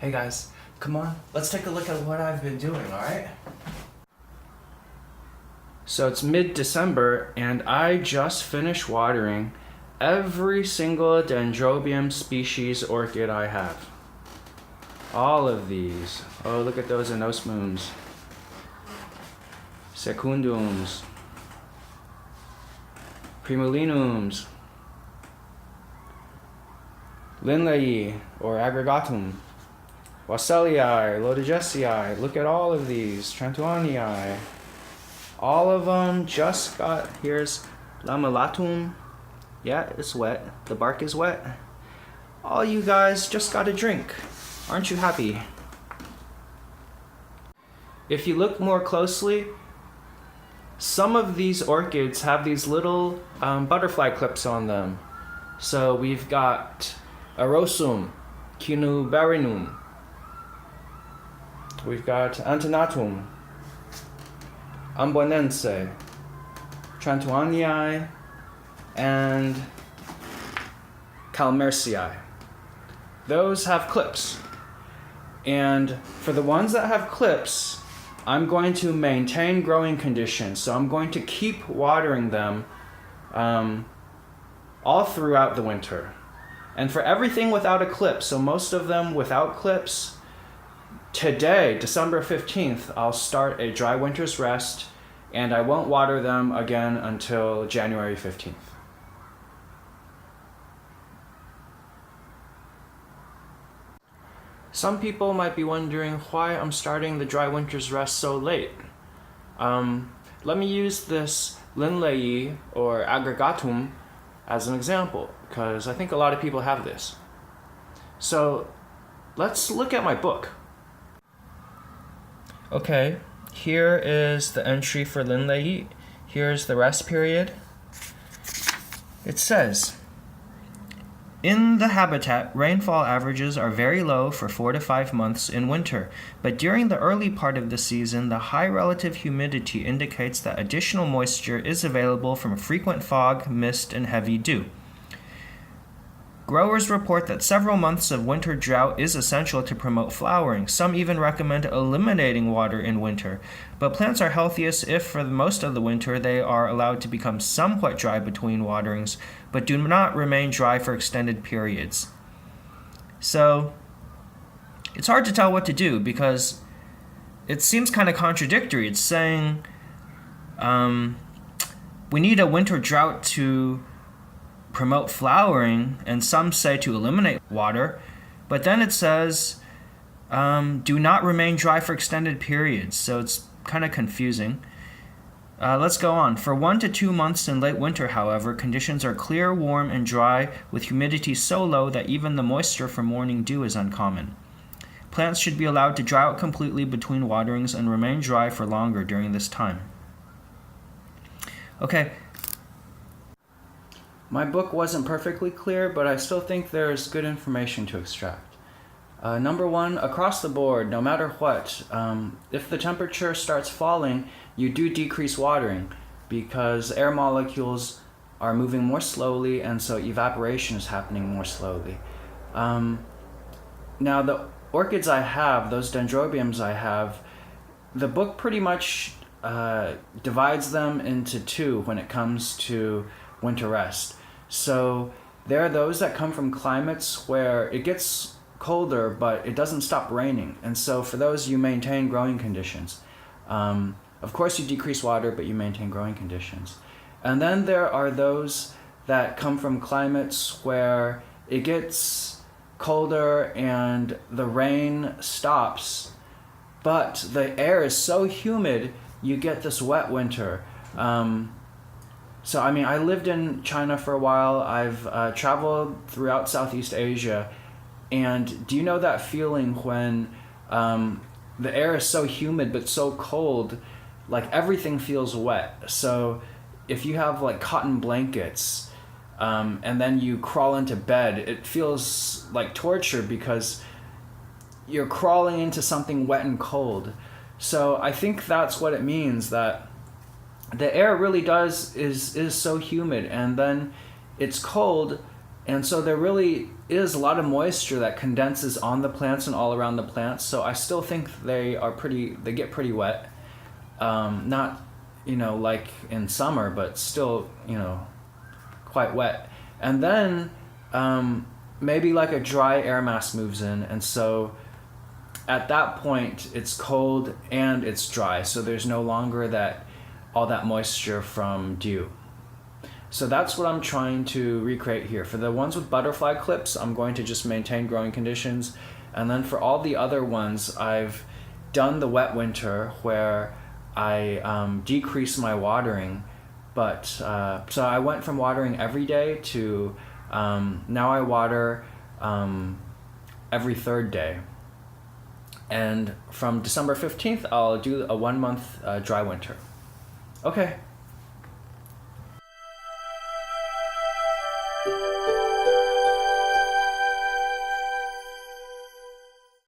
Hey guys, come on, let's take a look at what I've been doing, alright? So it's mid-December and I just finished watering every single Dendrobium species orchid I have. All of these. Oh, look at those anosmums. Secundums. Primulinums. Lindleyi, or aggregatum. Wassellii, Lodogessii. Look at all of these. Trantuanii. All of them just got, here's Lamelatum. Yeah, it's wet. The bark is wet. All you guys just got a drink. Aren't you happy? If you look more closely, some of these orchids have these little butterfly clips on them. So we've got Arosum, Cinuberinum. We've got Antenatum, Ambonense, Trantuanii, and Calmersii. Those have clips. And for the ones that have clips, I'm going to maintain growing conditions. So I'm going to keep watering them all throughout the winter. And for everything without a clip, so most of them without clips, today, December 15th, I'll start a dry winter's rest, and I won't water them again until January 15th. Some people might be wondering why I'm starting the dry winter's rest so late. Let me use this Lindleyi, or aggregatum, as an example, because I think a lot of people have this. So let's look at my book. Okay, here is the entry for Lindleyi. Here's the rest period. It says, in the habitat, rainfall averages are very low for 4 to 5 months in winter, but during the early part of the season, the high relative humidity indicates that additional moisture is available from frequent fog, mist, and heavy dew. Growers report that several months of winter drought is essential to promote flowering. Some even recommend eliminating water in winter. But plants are healthiest if, for most of the winter, they are allowed to become somewhat dry between waterings, but do not remain dry for extended periods. So, it's hard to tell what to do because it seems kind of contradictory. It's saying we need a winter drought to promote flowering, and some say to eliminate water, but then it says do not remain dry for extended periods, so it's kind of confusing. Let's go on. For 1 to 2 months in late winter, however, conditions are clear, warm, and dry, with humidity so low that even the moisture from morning dew is uncommon. Plants should be allowed to dry out completely between waterings and remain dry for longer during this time. Okay. My book wasn't perfectly clear, but I still think there's good information to extract. Number one, across the board, no matter what, if the temperature starts falling, you do decrease watering because air molecules are moving more slowly, and so evaporation is happening more slowly. Now, the orchids I have, those dendrobiums I have, the book pretty much divides them into two when it comes to winter rest. So there are those that come from climates where it gets colder but it doesn't stop raining, and so for those you maintain growing conditions. Of course you decrease water, but you maintain growing conditions. And then there are those that come from climates where it gets colder and the rain stops, but the air is so humid you get this wet winter. So, I mean, I lived in China for a while. I've traveled throughout Southeast Asia. And do you know that feeling when the air is so humid but so cold, like everything feels wet? So if you have like cotton blankets and then you crawl into bed, it feels like torture because you're crawling into something wet and cold. So I think that's what it means, that the air really is so humid, and then it's cold, And so there really is a lot of moisture that condenses on the plants and all around the plants. So I still think they get pretty wet. Not, like in summer, but still, quite wet. And then maybe like a dry air mass moves in. And so at that point, it's cold and it's dry. So there's no longer all that moisture from dew. So that's what I'm trying to recreate here. For the ones with butterfly clips, I'm going to just maintain growing conditions. And then for all the other ones, I've done the wet winter where I decrease my watering. But so I went from watering every day to now I water every third day. And from December 15th, I'll do a 1 month dry winter. Okay.